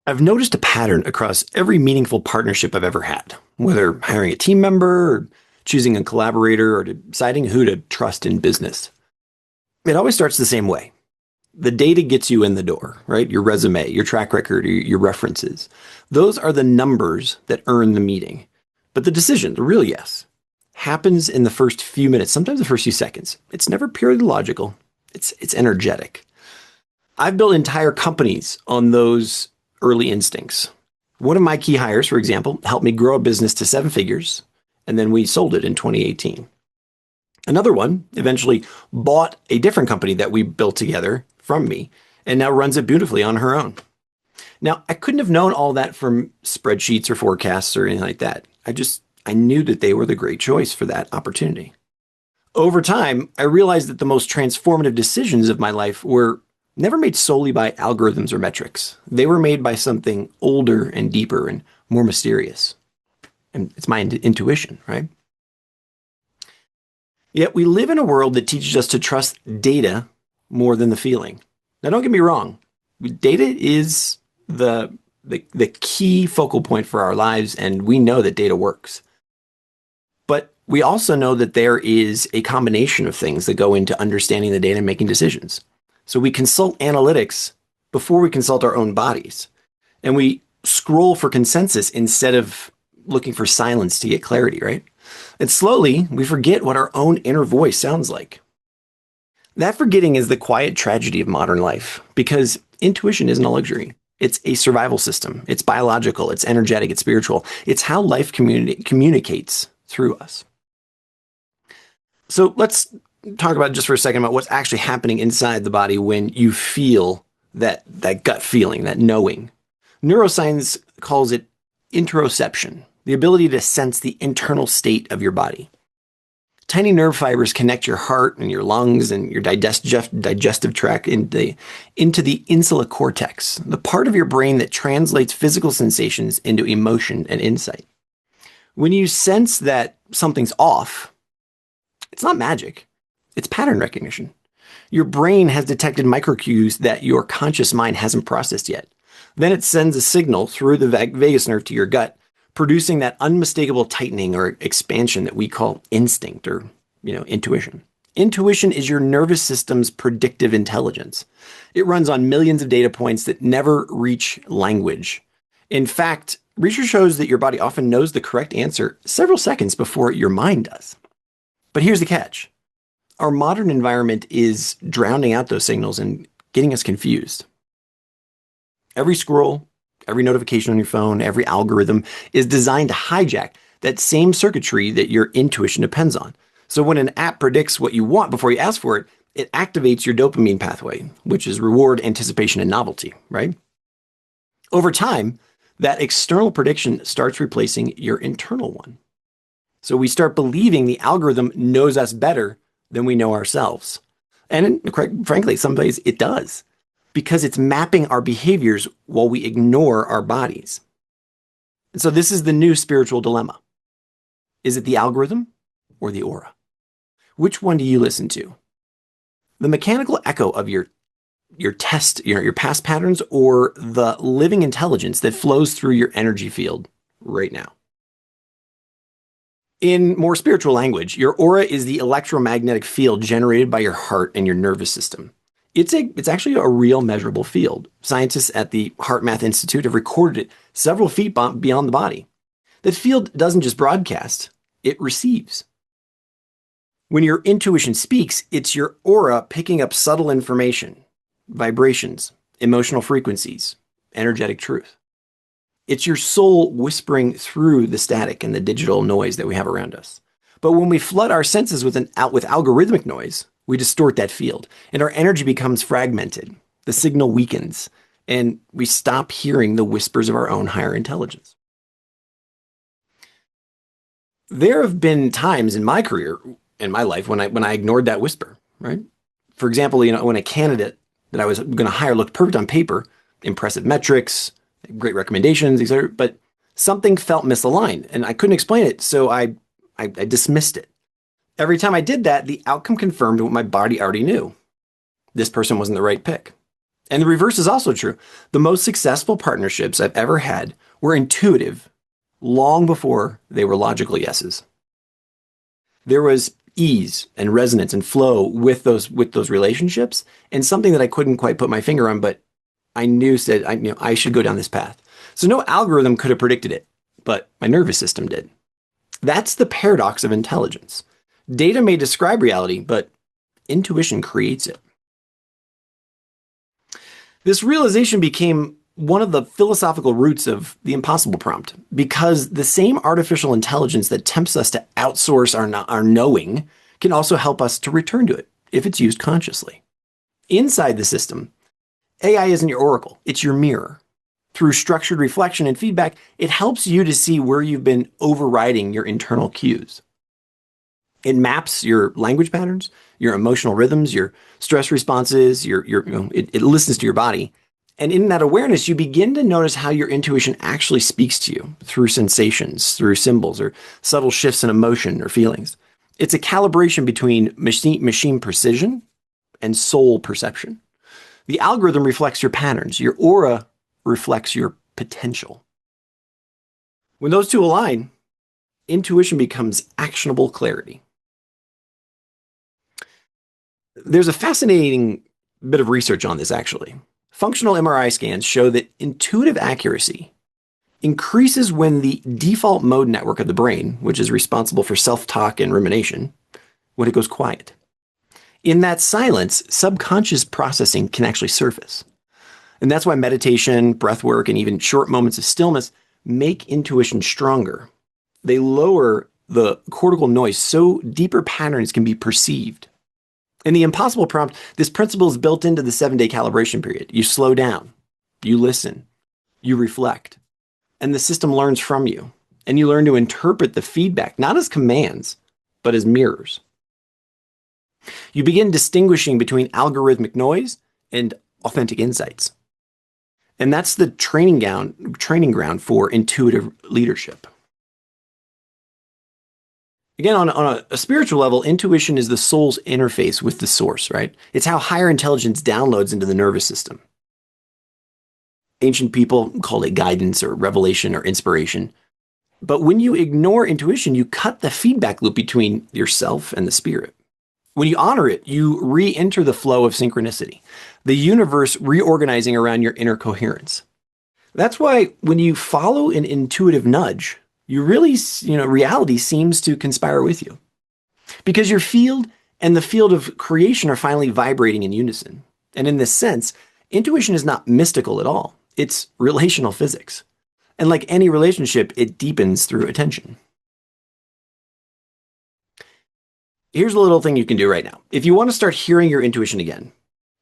I've noticed a pattern across every meaningful partnership I've ever had, whether hiring a team member or choosing a collaborator or deciding who to trust in business. It always starts the same way. The data gets you in the door, right? Your resume, your track record, your references. Those are the numbers that earn the meeting. But the decision, the real yes, happens in the first few minutes, sometimes the first few seconds. It's never purely logical. It's energetic. I've built entire companies on those early instincts. One of my key hires, for example, helped me grow a business to 7 figures, and then we sold it in 2018. Another one eventually bought a different company that we built together from me and now runs it beautifully on her own. Now, I couldn't have known all that from spreadsheets or forecasts or anything like that. I knew that they were the great choice for that opportunity. Over time, I realized that the most transformative decisions of my life were never made solely by algorithms or metrics. They were made by something older and deeper and more mysterious. And it's my intuition, right? Yet we live in a world that teaches us to trust data more than the feeling. Now, don't get me wrong. Data is the key focal point for our lives, and we know that data works. But we also know that there is a combination of things that go into understanding the data and making decisions. So we consult analytics before we consult our own bodies. And we scroll for consensus instead of looking for silence to get clarity, right? And slowly, we forget what our own inner voice sounds like. That forgetting is the quiet tragedy of modern life, because intuition isn't a luxury. It's a survival system. It's biological. It's energetic. It's spiritual. It's how life communicates through us. So let's talk about just for a second about what's actually happening inside the body when you feel that gut feeling, that knowing. Neuroscience calls it interoception, the ability to sense the internal state of your body. Tiny nerve fibers connect your heart and your lungs and your digestive tract into the insula cortex, the part of your brain that translates physical sensations into emotion and insight. When you sense that something's off, it's not magic. It's pattern recognition. Your brain has detected microcues that your conscious mind hasn't processed yet. Then it sends a signal through the vagus nerve to your gut, producing that unmistakable tightening or expansion that we call instinct or, intuition. Intuition is your nervous system's predictive intelligence. It runs on millions of data points that never reach language. In fact, research shows that your body often knows the correct answer several seconds before your mind does. But here's the catch. Our modern environment is drowning out those signals and getting us confused. Every scroll, every notification on your phone, every algorithm is designed to hijack that same circuitry that your intuition depends on. So when an app predicts what you want before you ask for it, it activates your dopamine pathway, which is reward, anticipation, and novelty, right? Over time, that external prediction starts replacing your internal one. So we start believing the algorithm knows us better than we know ourselves. And frankly, some days it does, because it's mapping our behaviors while we ignore our bodies. And so this is the new spiritual dilemma. Is it the algorithm or the aura? Which one do you listen to? The mechanical echo of your past patterns, or the living intelligence that flows through your energy field right now? In more spiritual language, your aura is the electromagnetic field generated by your heart and your nervous system. It's actually a real measurable field. Scientists at the HeartMath Institute have recorded it several feet beyond the body. That field doesn't just broadcast, it receives. When your intuition speaks, it's your aura picking up subtle information, vibrations, emotional frequencies, energetic truth. It's your soul whispering through the static and the digital noise that we have around us. But when we flood our senses with algorithmic noise, we distort that field, and our energy becomes fragmented. The signal weakens, and we stop hearing the whispers of our own higher intelligence. There have been times in my career, in my life, when I ignored that whisper, right? For example, when a candidate that I was going to hire looked perfect on paper, impressive metrics, great recommendations, etc., but something felt misaligned, and I couldn't explain it, so I dismissed it. Every time I did that, the outcome confirmed what my body already knew. This person wasn't the right pick. And the reverse is also true. The most successful partnerships I've ever had were intuitive long before they were logical yeses. There was ease and resonance and flow with those relationships, and something that I couldn't quite put my finger on, but I knew said I should go down this path. So no algorithm could have predicted it, but my nervous system did. That's the paradox of intelligence. Data may describe reality, but intuition creates it. This realization became one of the philosophical roots of the impossible prompt, because the same artificial intelligence that tempts us to outsource our knowing can also help us to return to it if it's used consciously. Inside the system, AI isn't your oracle, it's your mirror. Through structured reflection and feedback, it helps you to see where you've been overriding your internal cues. It maps your language patterns, your emotional rhythms, your stress responses, it listens to your body. And in that awareness, you begin to notice how your intuition actually speaks to you through sensations, through symbols, or subtle shifts in emotion or feelings. It's a calibration between machine precision and soul perception. The algorithm reflects your patterns. Your aura reflects your potential. When those two align, intuition becomes actionable clarity. There's a fascinating bit of research on this, actually. Functional MRI scans show that intuitive accuracy increases when the default mode network of the brain, which is responsible for self-talk and rumination, when it goes quiet. In that silence, subconscious processing can actually surface. And that's why meditation, breath work, and even short moments of stillness make intuition stronger. They lower the cortical noise so deeper patterns can be perceived. In the impossible prompt, this principle is built into the 7-day calibration period. You slow down, you listen, you reflect, and the system learns from you. And you learn to interpret the feedback, not as commands, but as mirrors. You begin distinguishing between algorithmic noise and authentic insights. And that's the training ground for intuitive leadership. Again, on a spiritual level, intuition is the soul's interface with the source, right? It's how higher intelligence downloads into the nervous system. Ancient people called it guidance or revelation or inspiration. But when you ignore intuition, you cut the feedback loop between yourself and the spirit. When you honor it, you re-enter the flow of synchronicity, the universe reorganizing around your inner coherence. That's why when you follow an intuitive nudge, you really, reality seems to conspire with you. Because your field and the field of creation are finally vibrating in unison. And in this sense, intuition is not mystical at all. It's relational physics. And like any relationship, it deepens through attention. Here's a little thing you can do right now. If you want to start hearing your intuition again,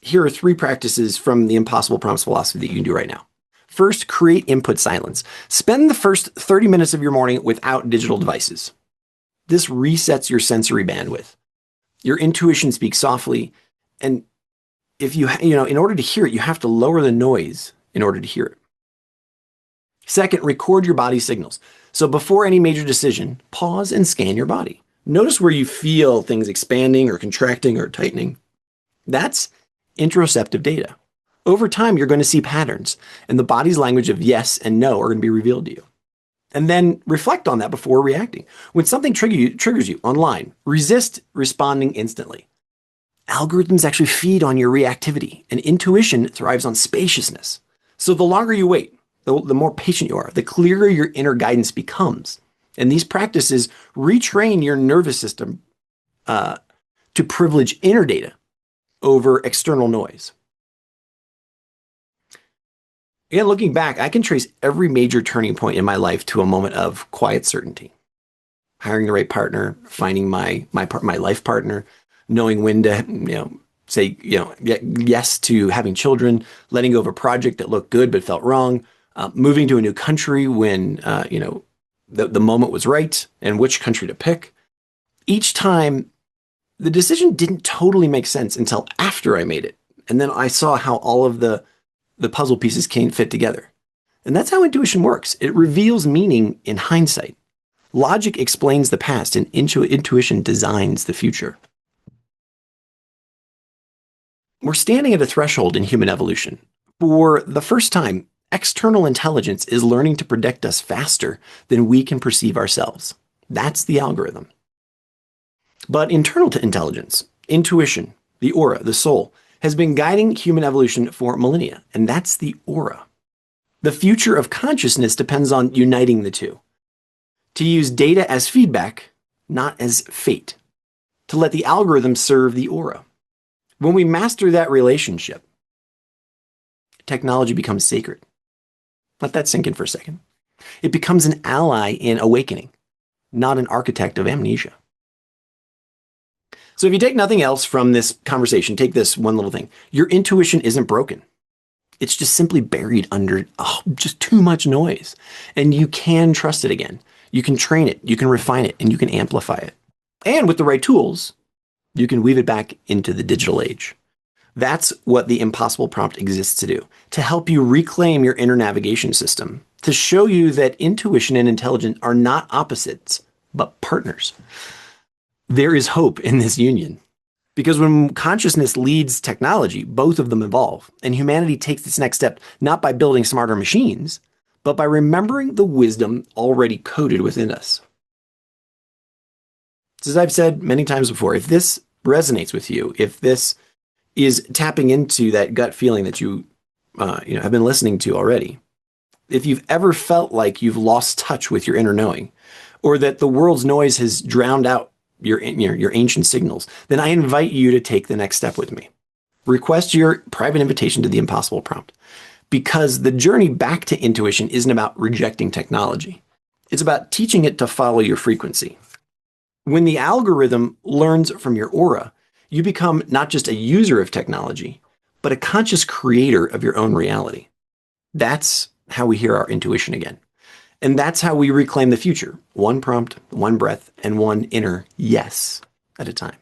here are 3 practices from the Impossible Prompts philosophy that you can do right now. First, create input silence. Spend the first 30 minutes of your morning without digital devices. This resets your sensory bandwidth. Your intuition speaks softly, and if in order to hear it, you have to lower the noise in order to hear it. Second, record your body signals. So before any major decision, pause and scan your body. Notice where you feel things expanding or contracting or tightening. That's interoceptive data. Over time, you're going to see patterns, and the body's language of yes and no are going to be revealed to you. And then reflect on that before reacting. When something triggers you online, resist responding instantly. Algorithms actually feed on your reactivity, and intuition thrives on spaciousness. So the longer you wait, the more patient you are, the clearer your inner guidance becomes. And these practices retrain your nervous system to privilege inner data over external noise. Again, looking back, I can trace every major turning point in my life to a moment of quiet certainty. Hiring the right partner, finding my life partner, knowing when to say yes to having children, letting go of a project that looked good but felt wrong, moving to a new country when the moment was right and which country to pick. Each time, the decision didn't totally make sense until after I made it, and then I saw how all of the puzzle pieces can fit together. And that's how intuition works. It reveals meaning in hindsight. Logic explains the past, and intuition designs the future. We're standing at a threshold in human evolution. For the first time, external intelligence is learning to predict us faster than we can perceive ourselves. That's the algorithm. But internal to intelligence, intuition, the aura, the soul, has been guiding human evolution for millennia, and that's the aura. The future of consciousness depends on uniting the two. To use data as feedback, not as fate. To let the algorithm serve the aura. When we master that relationship, technology becomes sacred. Let that sink in for a second. It becomes an ally in awakening, not an architect of amnesia. So if you take nothing else from this conversation, take this one little thing. Your intuition isn't broken. It's just simply buried under just too much noise. And you can trust it again. You can train it, you can refine it, and you can amplify it. And with the right tools, you can weave it back into the digital age. That's what the Impossible Prompt exists to do, to help you reclaim your inner navigation system, to show you that intuition and intelligence are not opposites, but partners. There is hope in this union. Because when consciousness leads technology, both of them evolve, and humanity takes this next step not by building smarter machines, but by remembering the wisdom already coded within us. As I've said many times before, if this resonates with you, if this is tapping into that gut feeling that you have been listening to already, if you've ever felt like you've lost touch with your inner knowing, or that the world's noise has drowned out your ancient signals, then I invite you to take the next step with me. Request your private invitation to the Impossible Prompt, because the journey back to intuition isn't about rejecting technology. It's about teaching it to follow your frequency. When the algorithm learns from your aura, you become not just a user of technology, but a conscious creator of your own reality. That's how we hear our intuition again. And that's how we reclaim the future. One prompt, one breath, and one inner yes at a time.